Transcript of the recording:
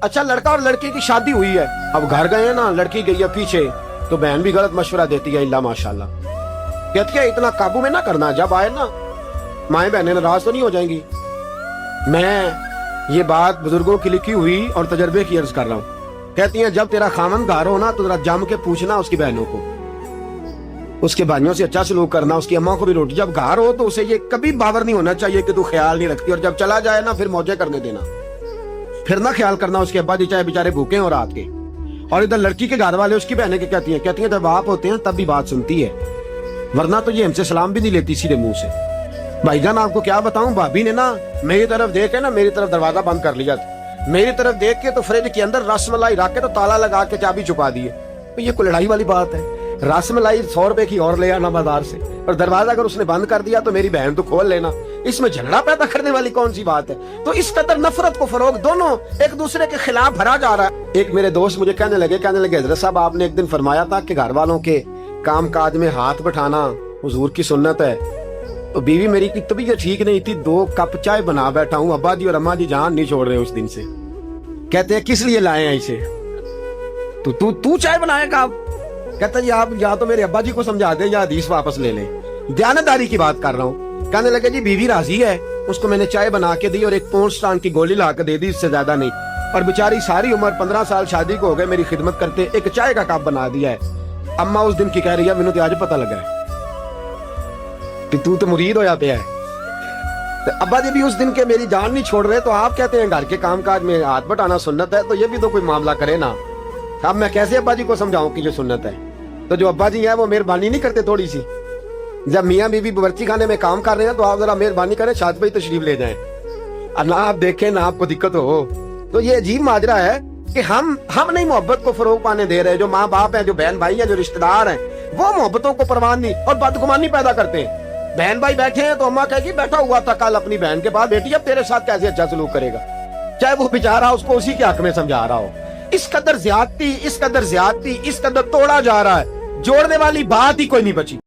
अच्छा लड़का और लड़की की शादी हुई है, अब घर गए हैं ना, लड़की गई है पीछे, तो बहन भी गलत मशवरा देती है, इल्ला माशाल्लाह। कहती है इतना काबू में ना करना, जब आए ना माएं बहनें नाराज तो नहीं हो जाएंगी। मैं ये बात बुजुर्गों की लिखी हुई और तजर्बे की अर्ज कर रहा हूँ। कहती हैं जब तेरा खामन घर हो ना तो जरा जम के पूछना उसकी बहनों को, उसके भाइयों से अच्छा सलूक करना, उसकी अम्मा को भी रोटी, जब घर हो तो उसे ये कभी बावर नहीं होना चाहिए कि तू ख्याल नहीं रखती, और जब चला जाए ना फिर मौजे करने देना, फिर ना ख्याल करना उसके अब्बा जी चाहे बेचारे भूखे हो रात के। और इधर लड़की के घर वाले उसकी बहनें कहती हैं जब आप होते हैं तब भी बात सुनती है, वरना तो ये हमसे सलाम भी नहीं लेती सीधे मुंह से। भाईजान आपको क्या बताऊं, भाभी ने ना मेरी तरफ देख के ना मेरी तरफ दरवाजा बंद कर लिया था, मेरी तरफ देख के तो फ्रिज के अंदर रसमलाई रख के तो ताला लगा के चाबी छुपा दी है। तो ये कोई लड़ाई वाली बात है? रसमलाई 100 रुपए की और ले आना बाजार से, और दरवाजा अगर उसने बंद कर दिया तो मेरी बहन तो खोल लेना, इसमें झगड़ा पैदा करने वाली कौन सी बात है? तो इस कदर नफरत को फरोग दोनों एक दूसरे के खिलाफ भरा जा रहा है। एक मेरे दोस्त मुझे कहने लगे हजरत साहब आपने एक दिन फरमाया था कि घर वालों के काम काज में हाथ बैठाना हुजूर की सुन्नत है। तो बीवी मेरी की तबीयत ठीक नहीं थी, 2 कप चाय बना बैठा हूँ, अब्बा जी और अम्मा जी जान नहीं छोड़ रहे उस दिन से। कहते हैं किस लिए लाए हैं इसे, तू चाय बनाएगा? कहता जी आप या तो मेरे अब्बा जी को समझा दे या हदीस वापस ले ले, दयानतदारी की बात कर रहा हूँ। कहने लगे जी बीवी राजी है, उसको मैंने चाय बना के दी और एक पोस्टान की गोली ला के दे दी, इससे ज्यादा नहीं। और बेचारी सारी उम्र 15 साल शादी को हो गए मेरी खिदमत करते, एक चाय का कप बना दिया है। अम्मा उस दिन की कह रही है मैंने तो आज पता लगा है कि तू तो मुरीद होया पे है। तो अब्बा जी भी उस दिन के मेरी जान नहीं छोड़ रहे, तो आप कहते हैं घर के कामकाज में हाथ बटाना सुन्नत है, तो ये भी तो कोई मामला करे ना। अब मैं कैसे अब्बा जी को समझाऊं कि ये सुन्नत है? तो जो अब्बा जी है वो मेहरबानी नहीं करते थोड़ी सी? जब मियाँ बीबी बावर्ची खाने में काम कर रहे हैं तो आप जरा मेहरबानी करें छत पे तशरीफ ले जाएं, और ना आप देखें ना आपको दिक्कत हो। तो ये अजीब माजरा है कि हम नहीं मोहब्बत को फरोग पाने दे रहे। जो माँ बाप है, जो बहन भाई है, जो रिश्तेदार हैं, वो मोहब्बतों को परवाह नहीं और बदगुमानी पैदा करते हैं। बहन भाई बैठे हैं तो अम्मा कहेगी बैठा हुआ था कल अपनी बहन के पास, बेटी अब तेरे साथ कैसे अच्छा सलूक करेगा, चाहे वो बेचारा उसको उसी के हक में समझा रहा हो। इस कदर ज्यादती, इस कदर तोड़ा जा रहा है, जोड़ने वाली बात ही कोई नहीं बची।